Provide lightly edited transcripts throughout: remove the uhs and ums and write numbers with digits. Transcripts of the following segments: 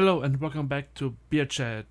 Hello and welcome back to Beerchat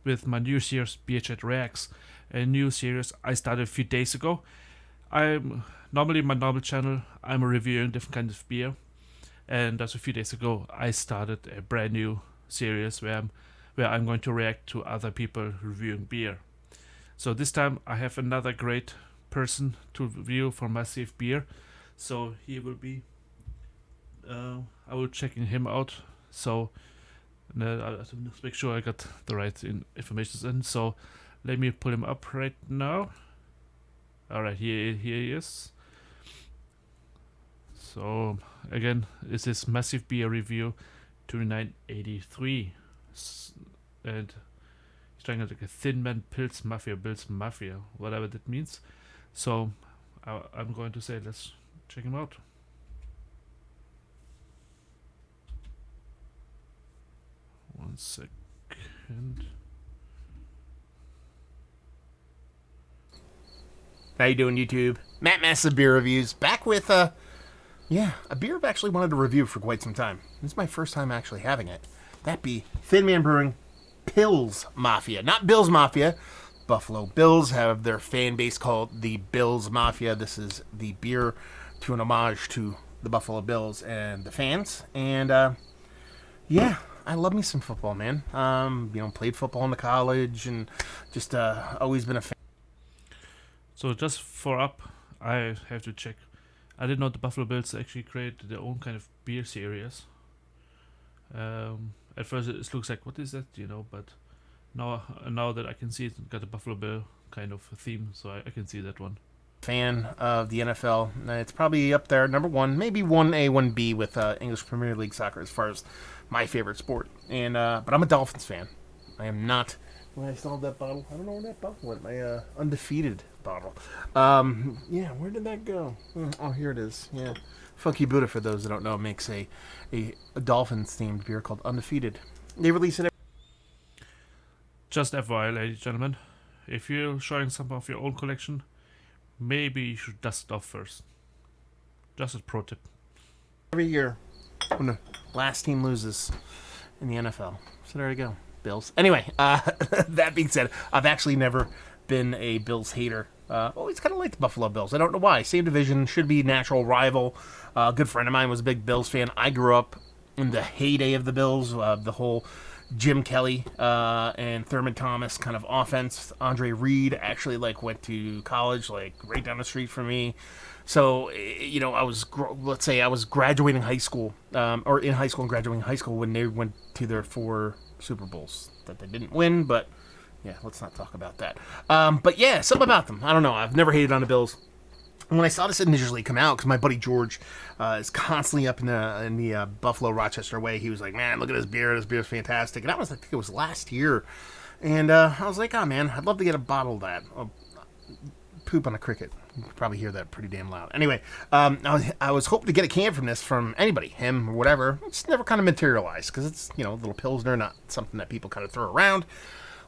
with my new series Beerchat Reacts, a new series I started a few days ago. I'm normally my normal channel. I'm reviewing different kinds of beer, and just a few days ago I started a brand new series where I'm going to react to other people reviewing beer. So this time I have another great person to review for Massive Beer. So he will be. I will checking him out. So. I have to make sure I got the right information in. So let me pull him up right now. Alright, here he is. So again, this is Massive Beer Review 2983. And he's trying to like a Thin Man Pills Mafia, Bills Mafia, whatever that means. So I'm going to say let's check him out. One second. How you doing, YouTube? Matt Massive Beer Reviews, back with a beer I've actually wanted to review for quite some time. This is my first time actually having it. That be Thin Man Brewing Pills Mafia, not Bills Mafia. Buffalo Bills have their fan base called the Bills Mafia. This is the beer to an homage to the Buffalo Bills and the fans. And I love me some football, man. Played football in the college and just always been a fan. So just for up, I have to check. I didn't know the Buffalo Bills actually created their own kind of beer series. At first it looks like, what is that, but now that I can see it got a Buffalo Bill kind of theme, so I can see that one. Fan of the NFL. It's probably up there, number one, maybe 1A, 1B with English Premier League soccer as far as my favorite sport. And but I'm a Dolphins fan. I am not. When I still have that bottle, I don't know where that bottle went. My undefeated bottle. Where did that go? Oh, here it is. Yeah, Funky Buddha, for those that don't know, makes a Dolphins themed beer called Undefeated. They release it. Just FYI, ladies and gentlemen, if you're showing some of your own collection, maybe you should dust it off first. Just a pro tip. Every year when the last team loses in the NFL. So there you go, Bills. Anyway, that being said, I've actually never been a Bills hater. Always kind of liked the Buffalo Bills. I don't know why. Same division, should be natural rival. A good friend of mine was a big Bills fan. I grew up in the heyday of the Bills, the whole Jim Kelly and Thurman Thomas kind of offense. Andre Reed actually went to college right down the street from me. So I was I was graduating high school, or in high school and graduating high school when they went to their 4 Super Bowls that they didn't win. But yeah, let's not talk about that. But yeah, something about them. I don't know. I've never hated on the Bills. When I saw this initially come out, because my buddy George is constantly up in the Buffalo Rochester way, he was like, "Man, look at this beer! This beer's fantastic!" And that was, I think, it was last year, and I was like, "Oh man, I'd love to get a bottle of that." Poop on a cricket. You can probably hear that pretty damn loud. Anyway, I was hoping to get a can from this from anybody, him or whatever. It's never kind of materialized because it's a little Pilsner, not something that people kind of throw around.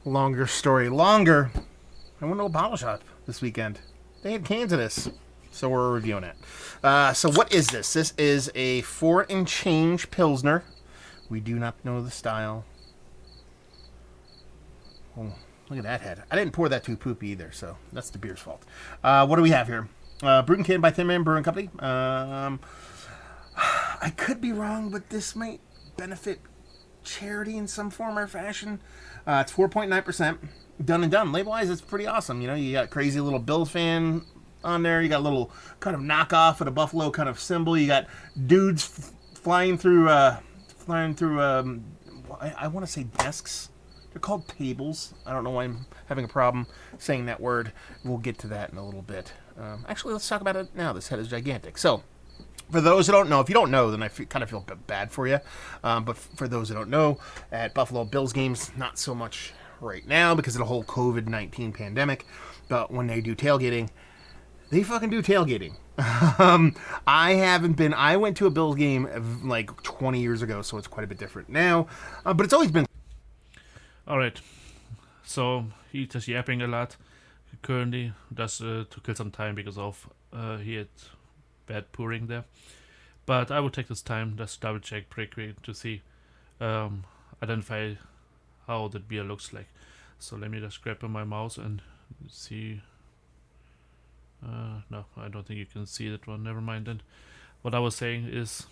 Longer story longer. I went to a bottle shop this weekend. They had cans of this. So we're reviewing it. So what is this? This is a 4 and change Pilsner. We do not know the style. Oh, look at that head. I didn't pour that too poopy either, so that's the beer's fault. What do we have here? Brewed and canned by Thin Man Brewing Company. I could be wrong, but this might benefit charity in some form or fashion. It's 4.9%. Done and done. Label-wise, it's pretty awesome. You got crazy little Bills fan on there. You got a little kind of knockoff of the Buffalo kind of symbol. You got dudes flying through I want to say desks. They're called tables. I don't know why I'm having a problem saying that word. We'll get to that in a little bit. Actually, let's talk about it now. This head is gigantic. So, for those who don't know, if you don't know, then I kind of feel bad for you. But for those who don't know, at Buffalo Bills games, not so much right now because of the whole COVID-19 pandemic. But when they do tailgating, they fucking do tailgating. I went to a Bills game 20 years ago, so it's quite a bit different now. But it's always been. Alright. So he's just yapping a lot currently, just to kill some time because of he had bad pouring there. But I will take this time just to double check pretty quick to see identify how that beer looks like. So let me just grab my mouse and see. No, I don't think you can see that one. Never mind then. What I was saying is,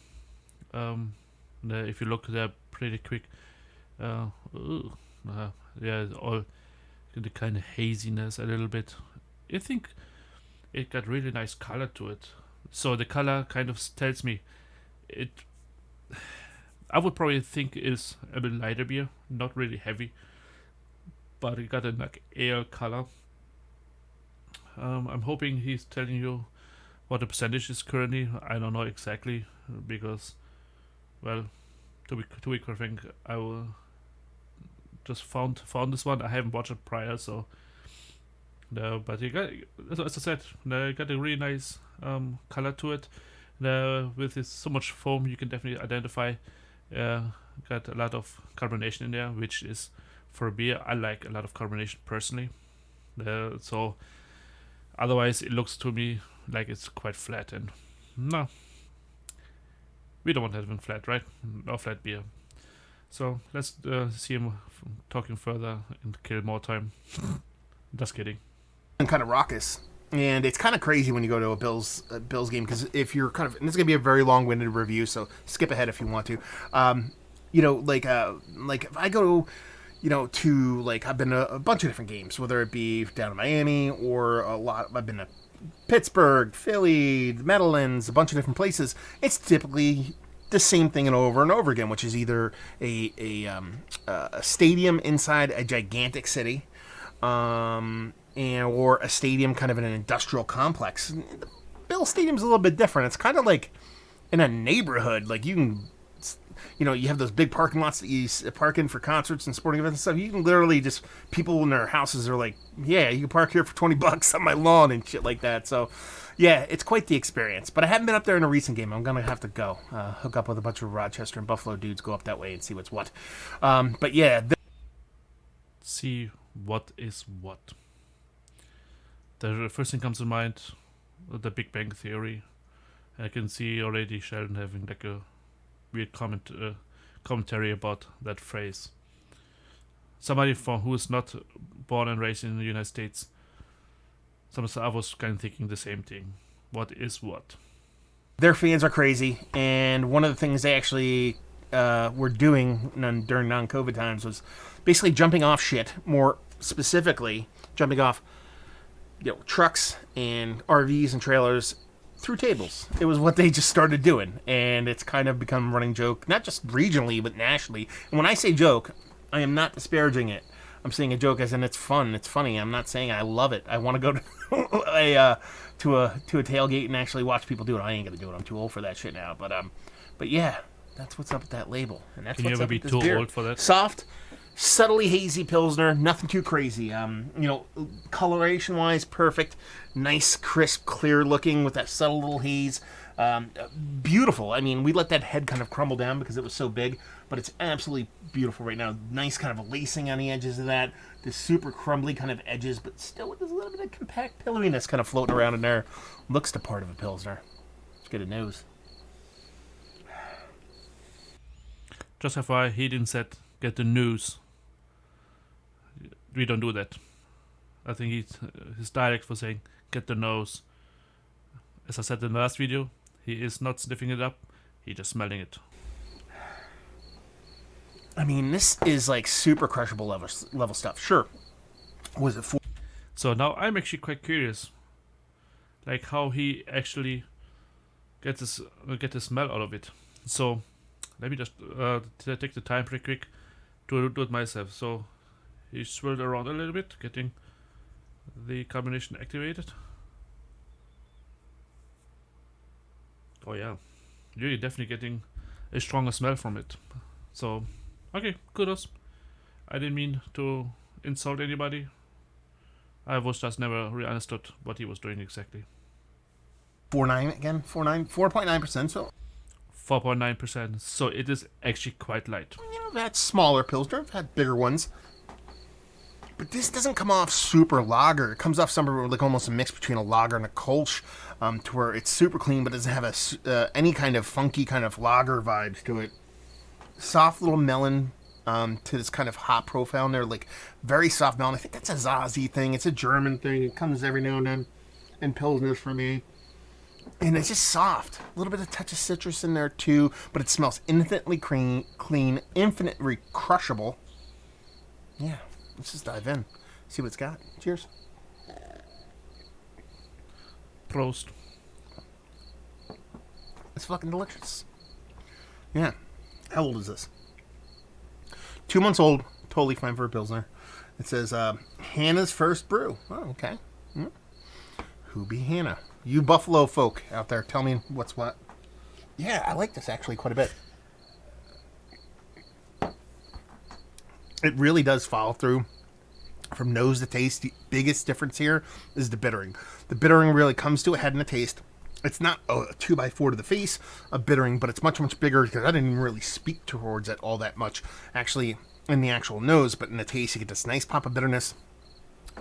if you look there pretty quick, ooh, yeah, all the kind of haziness a little bit. I think it got really nice color to it. So the color kind of tells me it. I would probably think is a bit lighter beer, not really heavy, but it got a like ale color. I'm hoping he's telling you what the percentage is currently. I don't know exactly because, well, to be quite frank, I will just found this one. I haven't watched it prior, so no. But you got, as I said, you got a really nice color to it. With this, so much foam, you can definitely identify. Got a lot of carbonation in there, which is for a beer. I like a lot of carbonation personally. So otherwise, it looks to me like it's quite flat, and no, we don't want to have it flat, right? No flat beer. So let's see him talking further and kill more time. Just kidding. And kind of raucous. And it's kind of crazy when you go to a Bills game, because if you're kind of, and this is gonna be a very long-winded review, so skip ahead if you want to. Like if I go, to like I've been to a bunch of different games, whether it be down in Miami or I've been to Pittsburgh, Philly, the Meadowlands, a bunch of different places. It's typically the same thing and over again, which is either a stadium inside a gigantic city. Or a stadium kind of in an industrial complex. The Bill Stadium's a little bit different. It's kind of like in a neighborhood. Like you can, you have those big parking lots that you park in for concerts and sporting events and stuff. You can literally just, people in their houses are like, yeah, you can park here for $20 on my lawn and shit like that. So, yeah, it's quite the experience. But I haven't been up there in a recent game. I'm going to have to go hook up with a bunch of Rochester and Buffalo dudes, go up that way and see what's what. But yeah. See what is what. The first thing comes to mind, the Big Bang Theory. I can see already Sheldon having like a weird commentary about that phrase. Somebody who is not born and raised in the United States, I was kind of thinking the same thing. What is what? Their fans are crazy, and one of the things they actually were doing during non-COVID times was basically jumping off shit, more specifically jumping off trucks and RVs and trailers through tables. It was what they just started doing, and it's kind of become a running joke, not just regionally but nationally. And when I say joke, I am not disparaging it. I'm saying a joke as in it's fun, it's funny. I'm not saying I love it. I want to go to a tailgate and actually watch people do it. I ain't gonna do it. I'm too old for that shit now. But yeah, that's what's up with that label, and that's Can what's you ever up be with this too beer. old for that? Soft, subtly hazy Pilsner, nothing too crazy. Coloration wise, perfect. Nice, crisp, clear looking with that subtle little haze. Beautiful. I mean, we let that head kind of crumble down because it was so big, but it's absolutely beautiful right now. Nice kind of lacing on the edges of that. This super crumbly kind of edges, but still with this little bit of compact pilloriness kind of floating around in there. Looks the part of a Pilsner. Let's get a nose. Just FYI, he didn't said get the news. We don't do that. I think his dialect was saying get the nose. As I said in the last video, he is not sniffing it up, he's just smelling it. I mean, this is like super crushable level stuff. Sure. Was it 4? So now I'm actually quite curious, like how he actually get the smell out of it. So let me just take the time pretty quick to do it myself. So he swirled around a little bit, getting the carbonation activated. Oh yeah, you're definitely getting a stronger smell from it. So, okay, kudos. I didn't mean to insult anybody. I was just never really understood what he was doing exactly. 4.9 again? 4.9%. So 4.9%. So it is actually quite light. That's smaller Pilsner. I've had bigger ones. But this doesn't come off super lager. It comes off somewhere like almost a mix between a lager and a Kolsch, to where it's super clean, but doesn't have any kind of funky kind of lager vibes to it. Soft little melon to this kind of hot profile. And they're like very soft melon. I think that's a Zazie thing. It's a German thing. It comes every now and then in Pilsners for me. And it's just soft. A little bit of touch of citrus in there too, but it smells infinitely clean, infinitely crushable. Yeah, let's just dive in. See what it's got. Cheers. Prost. It's fucking delicious. Yeah. How old is this? 2 months old. Totally fine for a Pilsner. It says, Hannah's first brew. Oh, okay. Who be Hannah? You Buffalo folk out there, tell me what's what. Yeah, I like this actually quite a bit. It really does follow through from nose to taste. The biggest difference here is the bittering. The bittering really comes to a head in the taste. It's not a 2x4 to the face of bittering, but it's much, much bigger because I didn't even really speak towards it all that much actually in the actual nose, but in the taste you get this nice pop of bitterness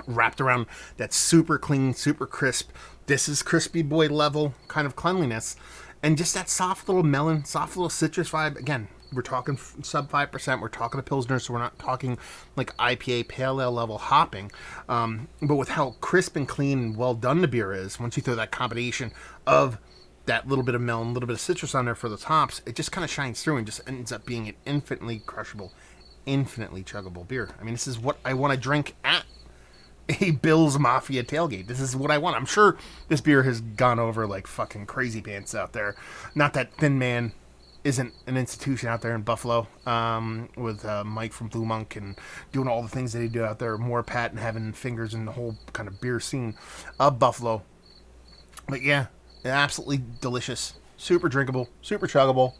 wrapped around that super clean, super crisp, this is crispy boy level kind of cleanliness, and just that soft little melon, soft little citrus vibe. Again, we're talking sub 5%. We're talking a Pilsner, so we're not talking like IPA, pale ale level hopping. But with how crisp and clean and well done the beer is, once you throw that combination of that little bit of melon, a little bit of citrus on there for the tops, it just kind of shines through and just ends up being an infinitely crushable, infinitely chuggable beer. I mean, this is what I want to drink at a Bills Mafia tailgate. This is what I want. I'm sure this beer has gone over like fucking crazy pants out there. Not that Thin Man isn't an institution out there in Buffalo, with Mike from Blue Monk and doing all the things that he do out there, more Pat and having fingers in the whole kind of beer scene of Buffalo. But yeah, absolutely delicious, super drinkable, super chuggable,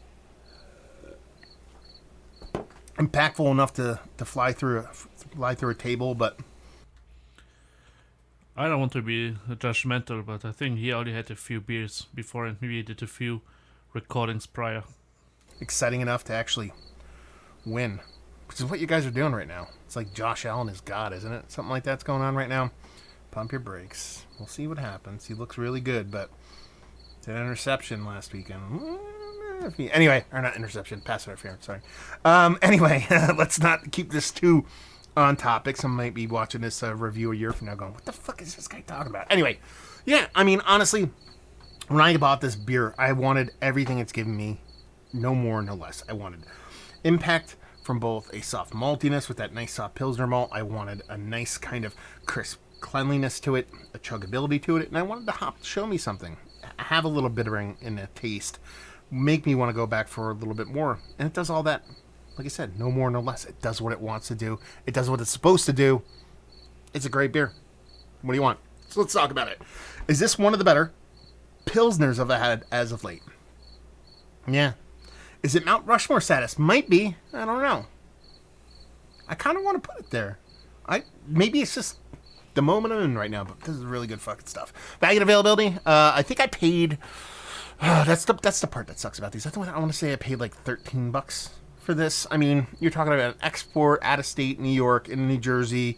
impactful enough to fly through a table, but I don't want to be judgmental, but I think he already had a few beers before and maybe he did a few recordings prior. exciting enough to actually win, which is what you guys are doing right now. It's like Josh Allen is God, isn't it? Something like that's going on right now. Pump your brakes. We'll see what happens. He looks really good, but did an interception last weekend. Anyway, or not interception, pass interference, sorry. Anyway, let's not keep this too on topic. Some might be watching this review a year from now going, what the fuck is this guy talking about? Anyway, yeah, I mean, honestly, when I bought this beer, I wanted everything it's given me. No more, no less. I wanted impact from both a soft maltiness with that nice soft Pilsner malt. I wanted a nice kind of crisp cleanliness to it, a chuggability to it, and I wanted the hop to show me something. Have a little bittering in the taste. Make me want to go back for a little bit more. And it does all that. Like I said, no more, no less. It does what it wants to do. It does what it's supposed to do. It's a great beer. What do you want? So let's talk about it. Is this one of the better Pilsners I've had as of late? Yeah. Is it Mount Rushmore status? Might be. I don't know. I kind of want to put it there. Maybe it's just the moment I'm in right now, but this is really good fucking stuff. Value and availability. I think I paid... that's the part that sucks about these. I want to say I paid like $13 for this. I mean, you're talking about an export out of state, New York, in New Jersey.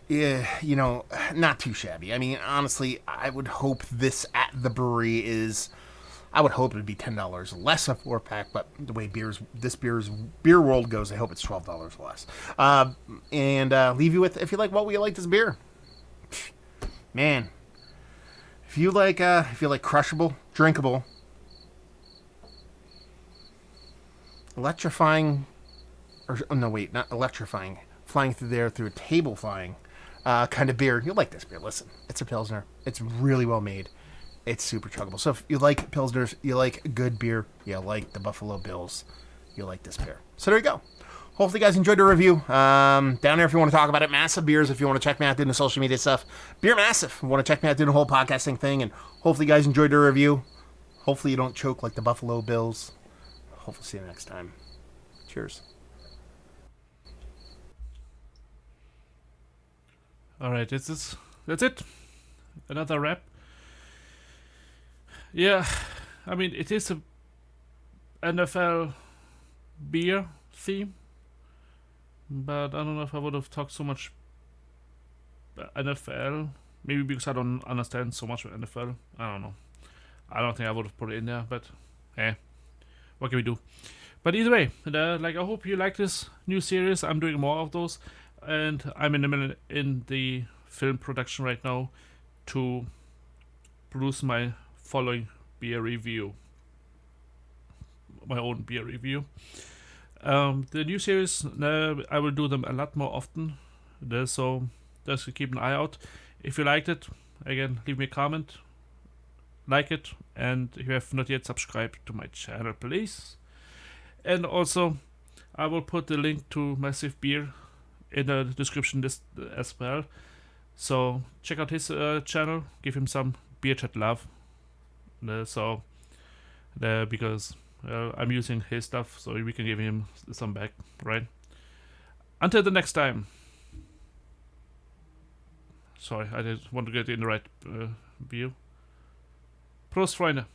Yeah, you know, not too shabby. I mean, honestly, I would hope this at the brewery is... I would hope it would be $10 less a 4-pack, but the way this beer's beer world goes, I hope it's $12 less. And leave you with, if you like what we like this beer, man, if you like crushable, drinkable, electrifying, or no wait, not electrifying, flying through there through a table flying kind of beer, you'll like this beer. Listen, it's a Pilsner. It's really well made. It's super chuggable. So if you like Pilsners, you like good beer, you like the Buffalo Bills, you like this beer. So there you go. Hopefully you guys enjoyed the review. Down there if you want to talk about it. Massive Beers if you want to check me out doing the social media stuff. Beer Massive if you want to check me out doing the whole podcasting thing. And hopefully you guys enjoyed the review. Hopefully you don't choke like the Buffalo Bills. Hopefully see you next time. Cheers. Alright, that's it. Another wrap. Yeah, I mean, it is a NFL beer theme, but I don't know if I would have talked so much NFL. Maybe because I don't understand so much of NFL. I don't know. I don't think I would have put it in there, but hey, what can we do? But either way, like I hope you like this new series. I'm doing more of those, and I'm in the film production right now to produce my following beer review, my own beer review. The new series, I will do them a lot more often. So just keep an eye out. If you liked it, again, leave me a comment, like it, and if you have not yet subscribed to my channel, please. And also, I will put the link to Massive Beer in the description list as well. So check out his channel, give him some Beerchat love. Because I'm using his stuff, so we can give him some back, right? Until the next time. Sorry, I didn't want to get in the right view. Prost, Freunde.